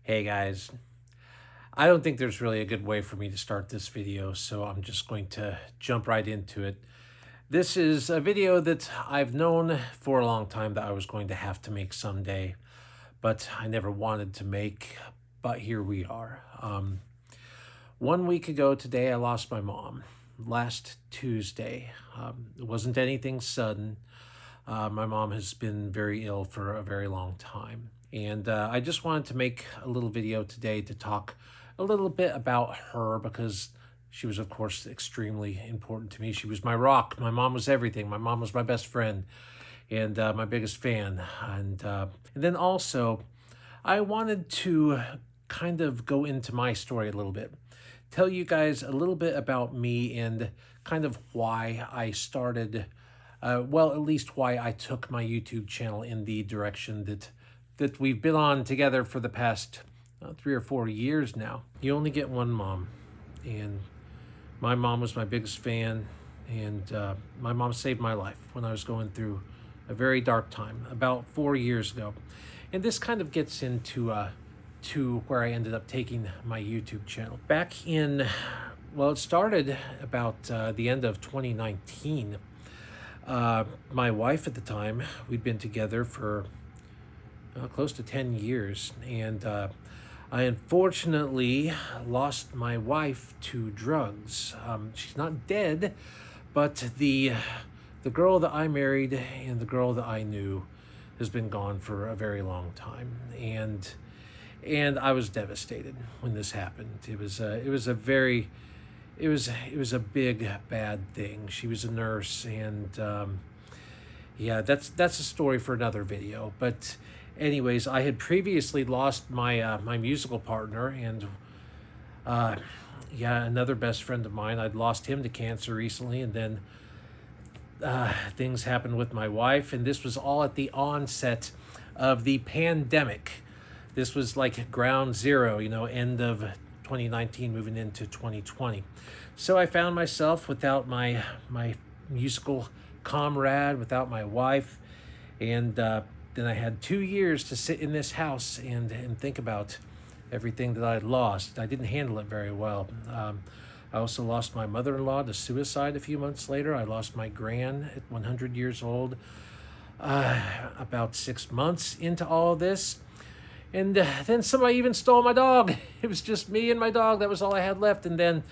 Hey guys, I don't think there's really a good way for me to start this video, so I'm just going to jump right into it. This is a video that I've known for a long time that I was going to have to make someday, but I never wanted to make, but here we are. 1 week ago today, I lost my mom. Last Tuesday. It wasn't anything sudden. My mom has been very ill for a very long time. And I just wanted to make a little video today to talk a little bit about her because she was, of course, extremely important to me. She was my rock. My mom was everything. My mom was my best friend and my biggest fan. And then also, I wanted to kind of go into my story a little bit, tell you guys a little bit about me and kind of why I started, well, at least why I took my YouTube channel in the direction that we've been on together for the past 3 or 4 years now. You only get one mom, and my mom was my biggest fan, and my mom saved my life when I was going through a very dark time about 4 years ago. And this kind of gets into to where I ended up taking my YouTube channel. Back in, well, it started about the end of 2019. My wife at the time, we'd been together for close to 10 years, and I unfortunately lost my wife to drugs. She's not dead, but the girl that I married and the girl that I knew has been gone for a very long time, and I was devastated when this happened. It was a very it was a big bad thing. She was a nurse, and yeah, that's a story for another video. But anyways, I had previously lost my my musical partner, and yeah, another best friend of mine. I'd lost him to cancer recently, and then things happened with my wife, and this was all at the onset of the pandemic. This was like ground zero, end of 2019, moving into 2020. So I found myself without my musical comrade, without my wife, and then I had 2 years to sit in this house and think about everything that I'd lost. I didn't handle it very well. I also lost my mother-in-law to suicide a few months later. I lost my gran at 100 years old about 6 months into all of this. And then somebody even stole my dog. It was just me and my dog. That was all I had left. And then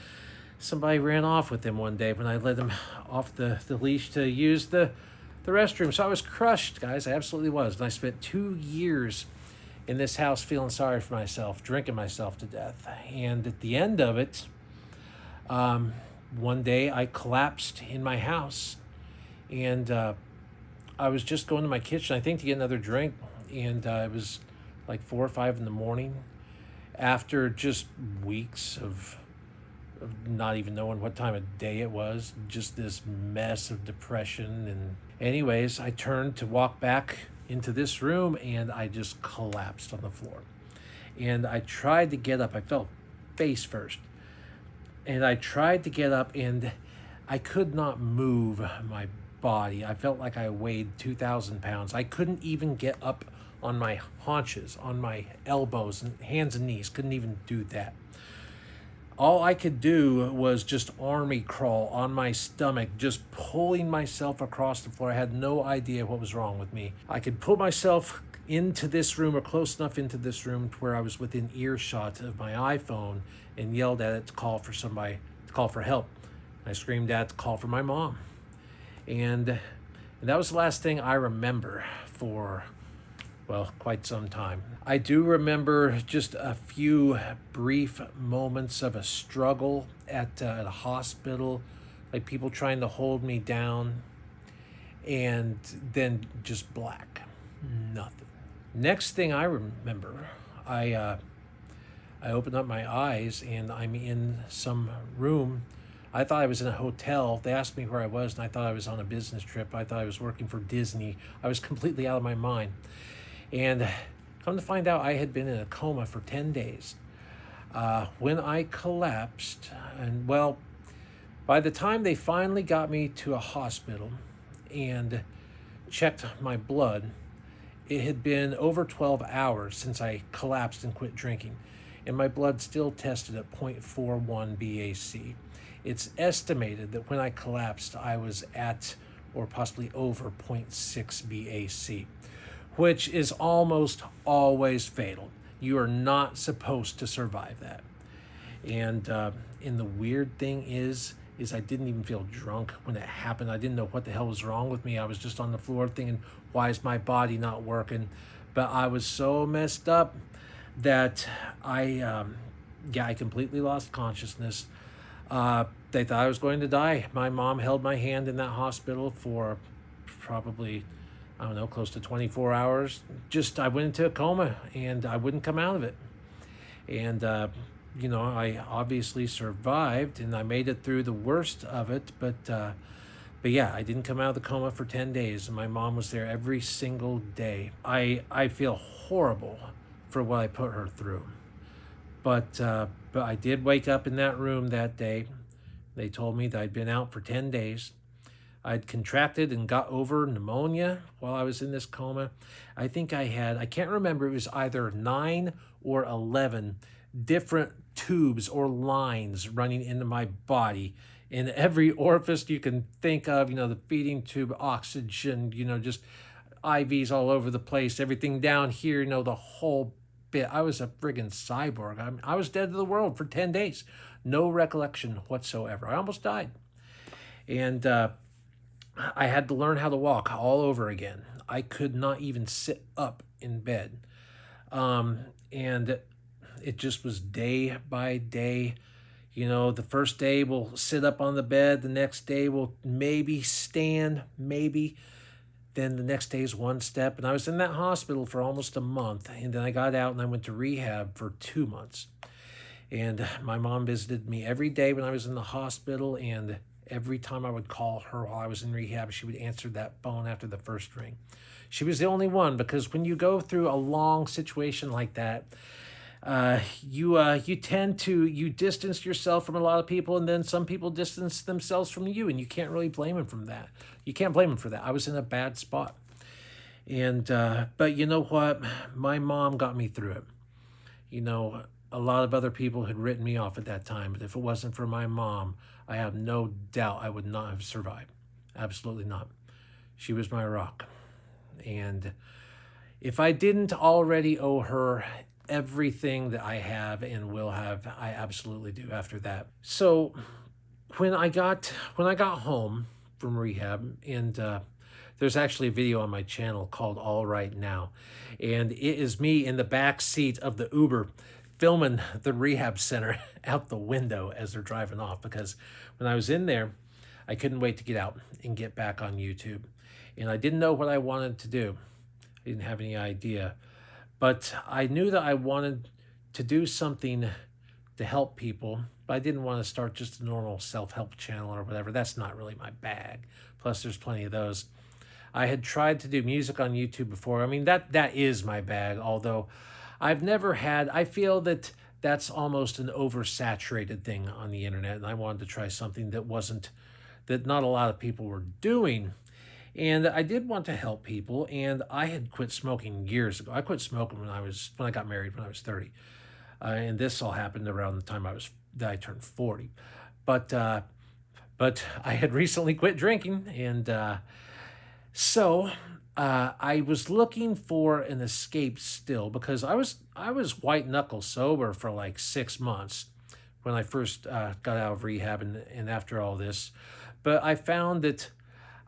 somebody ran off with him one day when I let him off the leash to use the restroom. So I was crushed, guys. I absolutely was. And I spent 2 years in this house feeling sorry for myself, drinking myself to death. And at the end of it, one day I collapsed in my house. And I was just going to my kitchen, I think, to get another drink. And it was like 4 or 5 in the morning, after just weeks of not even knowing what time of day it was, just this mess of depression. And anyways, I turned to walk back into this room, and I just collapsed on the floor. And I tried to get up. I fell face first, and I tried to get up, and I could not move my body. I felt like I weighed 2,000 pounds. I couldn't even get up on my haunches, on my elbows and hands and knees. Couldn't even do that. All I could do was just army crawl on my stomach, just pulling myself across the floor. I had no idea what was wrong with me. I could pull myself into this room, or close enough into this room to where I was within earshot of my iPhone, and yelled at it to call for somebody, to call for help. I screamed at it to call for my mom. And that was the last thing I remember for, well, quite some time. I do remember just a few brief moments of a struggle at a hospital, like people trying to hold me down, and then just black, nothing. Next thing I remember, I opened up my eyes, and I'm in some room. I thought I was in a hotel. They asked me where I was, and I thought I was on a business trip. I thought I was working for Disney. I was completely out of my mind. And come to find out, I had been in a coma for 10 days. When I collapsed, and well, by the time they finally got me to a hospital and checked my blood, It had been over 12 hours since I collapsed and quit drinking, and my blood still tested at 0.41 BAC. It's estimated that when I collapsed, I was at or possibly over zero point 0.6 BAC, which is almost always fatal. You are not supposed to survive that. And the weird thing is I didn't even feel drunk when it happened. I didn't know what the hell was wrong with me. I was just on the floor thinking, why is my body not working? But I was so messed up that I completely lost consciousness. They thought I was going to die. My mom held my hand in that hospital for probably, I don't know, close to 24 hours. I went into a coma and I wouldn't come out of it. And, I obviously survived and I made it through the worst of it. But yeah, I didn't come out of the coma for 10 days and my mom was there every single day. I feel horrible for what I put her through. But I did wake up in that room that day. They told me that I'd been out for 10 days. I'd contracted and got over pneumonia while I was in this coma. I think I can't remember, it was either 9 or 11 different tubes or lines running into my body in every orifice you can think of, the feeding tube, oxygen, just IVs all over the place, everything down here, the whole bit. I was a friggin' cyborg. I was dead to the world for 10 days. No recollection whatsoever. I almost died. And I had to learn how to walk all over again. I could not even sit up in bed. And it just was day by day. The first day we'll sit up on the bed. The next day we'll maybe stand, maybe. Then the next day is one step. And I was in that hospital for almost a month. And then I got out and I went to rehab for 2 months. And my mom visited me every day when I was in the hospital. And every time I would call her while I was in rehab, she would answer that phone after the first ring. She was the only one, because when you go through a long situation like that, you tend to distance yourself from a lot of people, and then some people distance themselves from you, and you can't really blame them from that. You can't blame them for that. I was in a bad spot. And but you know what? My mom got me through it. A lot of other people had written me off at that time, but if it wasn't for my mom, I have no doubt I would not have survived. Absolutely not. She was my rock. And if I didn't already owe her everything that I have and will have, I absolutely do after that. So when I got home from rehab, and there's actually a video on my channel called All Right Now, and it is me in the back seat of the Uber filming the rehab center out the window as they're driving off, because when I was in there, I couldn't wait to get out and get back on YouTube. And I didn't know what I wanted to do. I didn't have any idea. But I knew that I wanted to do something to help people, but I didn't want to start just a normal self-help channel or whatever. That's not really my bag. Plus, there's plenty of those. I had tried to do music on YouTube before. I mean, that is my bag, although I've never had, I feel that that's almost an oversaturated thing on the internet, and I wanted to try something that not a lot of people were doing. And I did want to help people, and I had quit smoking years ago. I quit smoking when I got married when I was 30. And this all happened around the time that I turned 40. But I had recently quit drinking, and so I was looking for an escape still, because I was white knuckle sober for like 6 months when I first got out of rehab and after all this. But I found that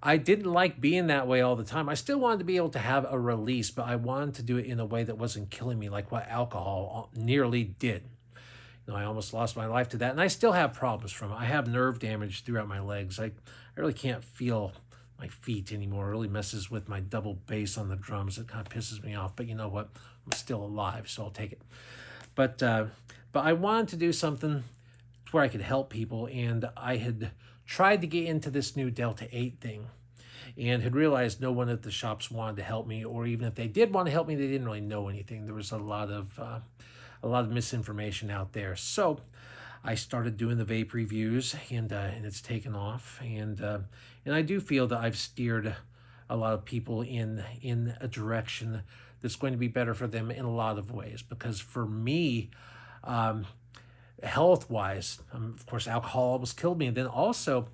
I didn't like being that way all the time. I still wanted to be able to have a release, but I wanted to do it in a way that wasn't killing me like what alcohol nearly did. I almost lost my life to that, and I still have problems from it. I have nerve damage throughout my legs. I really can't feel my feet anymore. It really messes with my double bass on the drums. It kind of pisses me off, but you know what? I'm still alive, so I'll take it. But I wanted to do something where I could help people, and I had tried to get into this new Delta 8 thing and had realized no one at the shops wanted to help me, or even if they did want to help me, they didn't really know anything. There was a lot of misinformation out there. So I started doing the vape reviews, and it's taken off, and I do feel that I've steered a lot of people in a direction that's going to be better for them in a lot of ways. Because for me, um, health-wise, of course, alcohol almost killed me. And then also,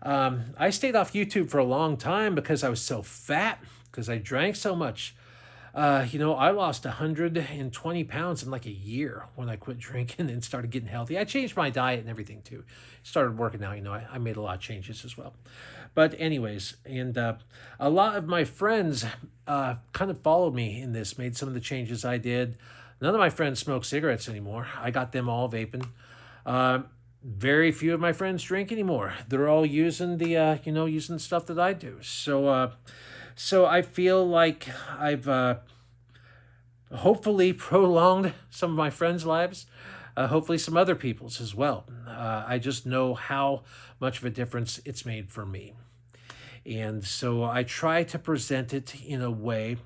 I stayed off YouTube for a long time because I was so fat, because I drank so much. I lost 120 pounds in like a year when I quit drinking and started getting healthy. I changed my diet and everything too. Started working out, I made a lot of changes as well. But anyways, and a lot of my friends kind of followed me in this, made some of the changes I did. None of my friends smoke cigarettes anymore. I got them all vaping. Very few of my friends drink anymore. They're all using using the stuff that I do. So I feel like I've hopefully prolonged some of my friends' lives, hopefully some other people's as well. I just know how much of a difference it's made for me. And so I try to present it in a way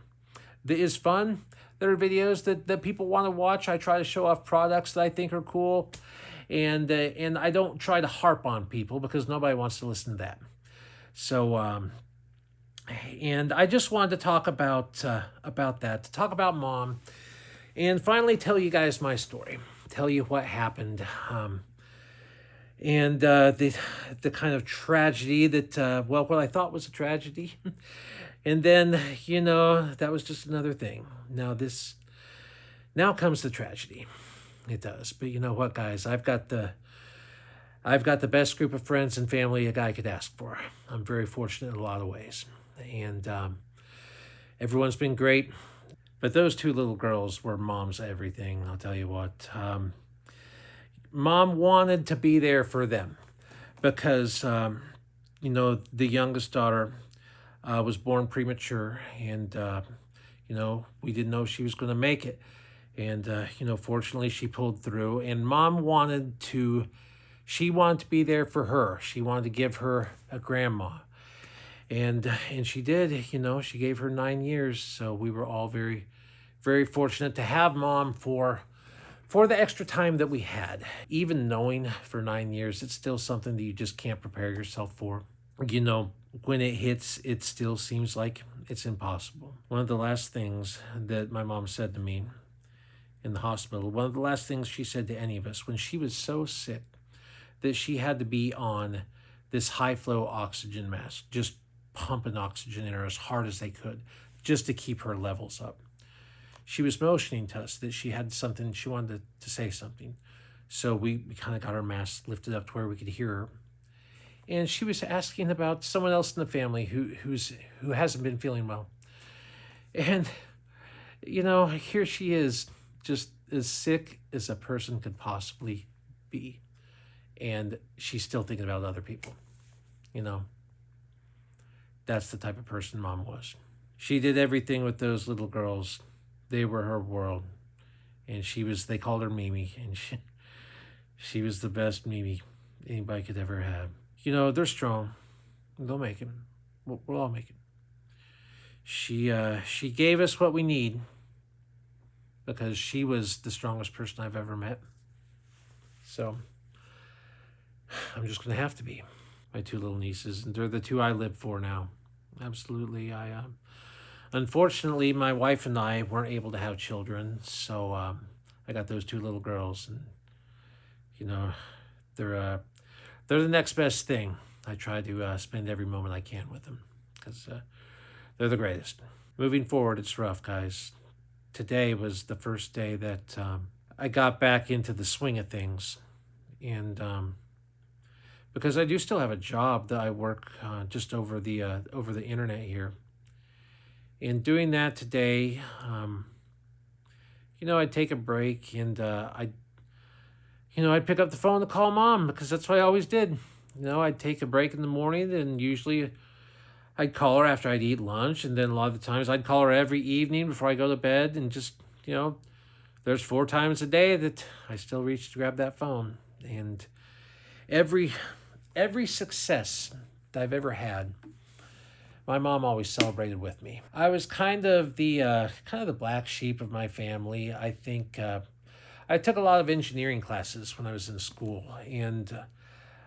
that is fun. There are videos that people want to watch. I try to show off products that I think are cool. And I don't try to harp on people because nobody wants to listen to that. So, and I just wanted to talk about that, to talk about Mom, and finally tell you guys my story, tell you what happened, and the kind of tragedy that what I thought was a tragedy, and then that was just another thing. Now comes the tragedy. It does, but you know what, guys? I've got the best group of friends and family a guy could ask for. I'm very fortunate in a lot of ways. And everyone's been great. But those two little girls were Mom's everything, I'll tell you what. Mom wanted to be there for them because, the youngest daughter was born premature. And, we didn't know she was going to make it. And, fortunately, she pulled through. And Mom wanted to be there for her. She wanted to give her a grandma. And she did, she gave her 9 years. So we were all very, very fortunate to have Mom for the extra time that we had. Even knowing for 9 years, it's still something that you just can't prepare yourself for. When it hits, it still seems like it's impossible. One of the last things that my mom said to me in the hospital, one of the last things she said to any of us, when she was so sick that she had to be on this high-flow oxygen mask, just pumping oxygen in her as hard as they could, just to keep her levels up. She was motioning to us that she had something, she wanted to say something. So we kind of got our mask lifted up to where we could hear her. And she was asking about someone else in the family who hasn't been feeling well. And, here she is, just as sick as a person could possibly be. And she's still thinking about other people. That's the type of person Mom was. She did everything with those little girls. They were her world. And they called her Mimi. And she was the best Mimi anybody could ever have. They're strong. They'll make it. We'll all make it. She gave us what we need because she was the strongest person I've ever met. So I'm just going to have to be. My two little nieces, and they're the two I live for now. Absolutely. Unfortunately, my wife and I weren't able to have children, so I got those two little girls, and they're the next best thing. I try to spend every moment I can with them because they're the greatest. Moving forward, it's rough, guys. Today was the first day that I got back into the swing of things, and because I do still have a job that I work just over the internet here. And doing that today, I'd take a break and I'd pick up the phone to call Mom because that's what I always did. I'd take a break in the morning and usually I'd call her after I'd eat lunch. And then a lot of the times I'd call her every evening before I go to bed. And just, there's 4 times a day that I still reach to grab that phone. And every success that I've ever had, my mom always celebrated with me. I was kind of the black sheep of my family. I think I took a lot of engineering classes when I was in school, and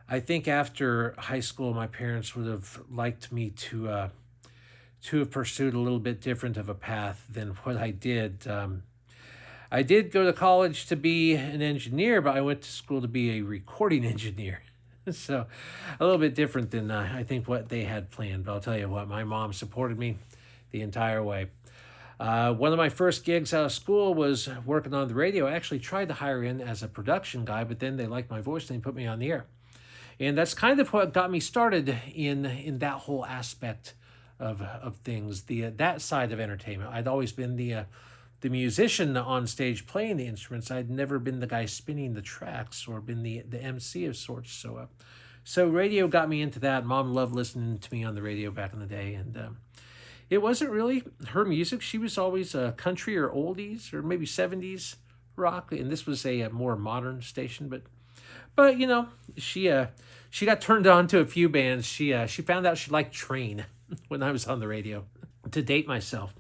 I think after high school, my parents would have liked me to to have pursued a little bit different of a path than what I did. I did go to college to be an engineer, but I went to school to be a recording engineer. So a little bit different than I think what they had planned. But I'll tell you what, my mom supported me the entire way. One of my first gigs out of school was working on the radio. I actually tried to hire in as a production guy, but then they liked my voice and they put me on the air. And that's kind of what got me started in that whole aspect of things, that side of entertainment. I'd always been the musician on stage playing the instruments. I'd never been the guy spinning the tracks or been the MC of sorts. So radio got me into that. Mom loved listening to me on the radio back in the day, and it wasn't really her music. She was always country or oldies or maybe 70s rock, and this was a more modern station. But you know, she got turned on to a few bands. She found out she liked Train when I was on the radio. To date myself,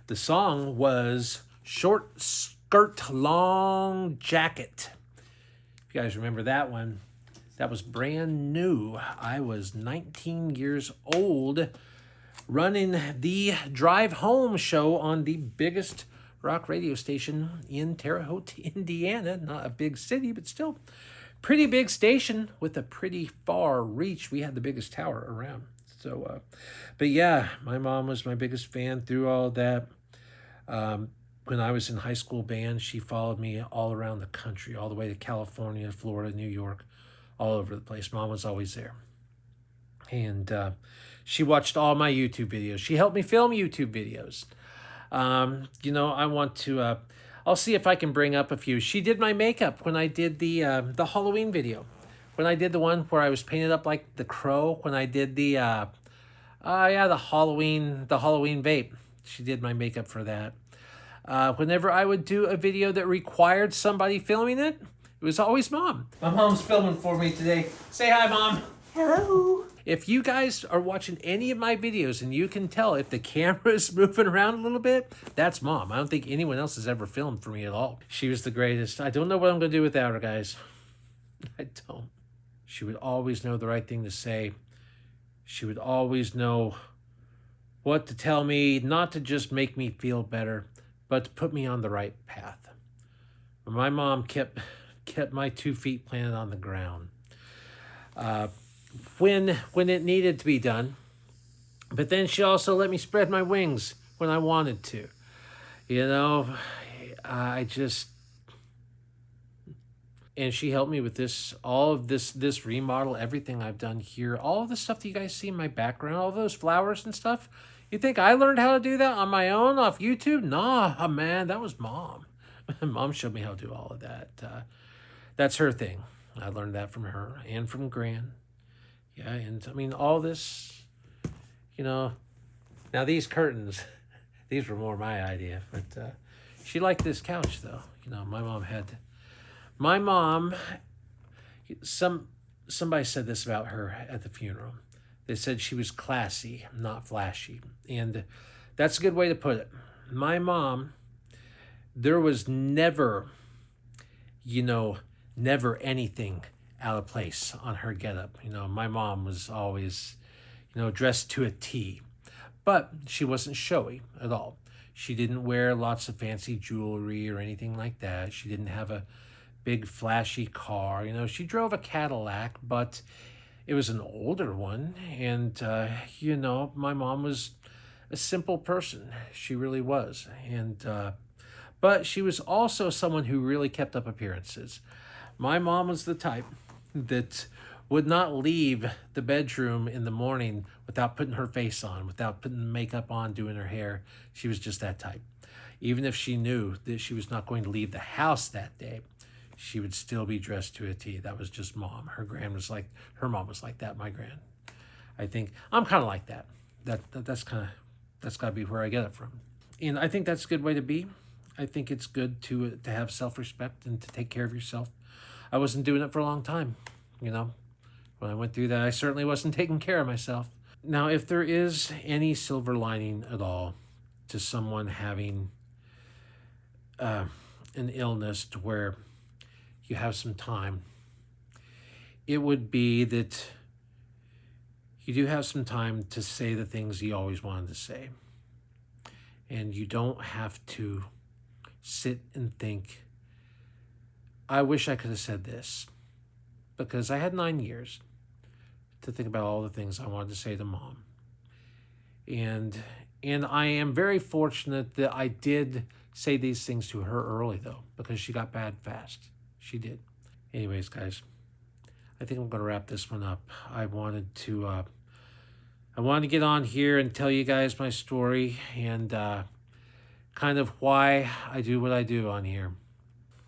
the song was Short Skirt Long Jacket. If you guys remember that one, that was brand new. I was 19 years old, running the Drive Home show on the biggest rock radio station in Terre Haute, Indiana. Not a big city, but still pretty big station with a pretty far reach. We had the biggest tower around. So, but yeah, my mom was my biggest fan through all of that. When I was in high school band, she followed me all around the country, all the way to California, Florida, New York, all over the place. Mom was always there. And she watched all my YouTube videos. She helped me film YouTube videos. You know, I want to, I'll see if I can bring up a few. She did my makeup when I did the Halloween video. When I did the one where I was painted up like the Crow. When I did the Halloween vape. She did my makeup for that. Whenever I would do a video that required somebody filming it, it was always Mom. My mom's filming for me today. Say hi, Mom. Hello. If you guys are watching any of my videos and you can tell if the camera is moving around a little bit, that's Mom. I don't think anyone else has ever filmed for me at all. She was the greatest. I don't know what I'm going to do without her, guys. I don't. She would always know the right thing to say. She would always know what to tell me, not to just make me feel better, but to put me on the right path. My mom kept my 2 feet planted on the ground when it needed to be done. But then she also let me spread my wings when I wanted to. You know, and she helped me with all of this remodel, everything I've done here, all of the stuff that you guys see in my background, all those flowers and stuff. You think I learned how to do that on my own off YouTube? Nah, man, that was Mom. Mom showed me how to do all of that. That's her thing. I learned that from her and from Gran. Yeah, and I mean, all this, you know, now these curtains, these were more my idea, but she liked this couch though. You know, my mom, somebody said this about her at the funeral. They said she was classy, not flashy. And that's a good way to put it. My mom, there was never anything out of place on her getup. You know, my mom was always, dressed to a T. But she wasn't showy at all. She didn't wear lots of fancy jewelry or anything like that. She didn't have a big flashy car. You know, she drove a Cadillac, but it was an older one. And, my mom was a simple person. She really was. And, but she was also someone who really kept up appearances. My mom was the type that would not leave the bedroom in the morning without putting her face on, without putting makeup on, doing her hair. She was just that type. Even if she knew that she was not going to leave the house that day, she would still be dressed to a T. That was just Mom. Her mom was like that, my gran. I think I'm kind of like that. That's got to be where I get it from. And I think that's a good way to be. I think it's good to have self-respect and to take care of yourself. I wasn't doing it for a long time, When I went through that, I certainly wasn't taking care of myself. Now, if there is any silver lining at all to someone having an illness to where you have some time, it would be that you do have some time to say the things you always wanted to say. And you don't have to sit and think, I wish I could have said this. Because I had 9 years to think about all the things I wanted to say to Mom. And I am very fortunate that I did say these things to her early, though, because she got bad fast. She did. Anyways, guys, I think I'm going to wrap this one up. I wanted to get on here and tell you guys my story and kind of why I do what I do on here.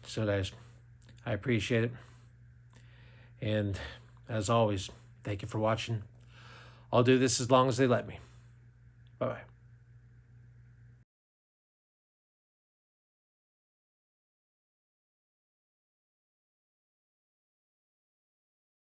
So, guys, I appreciate it. And as always, thank you for watching. I'll do this as long as they let me. Bye-bye.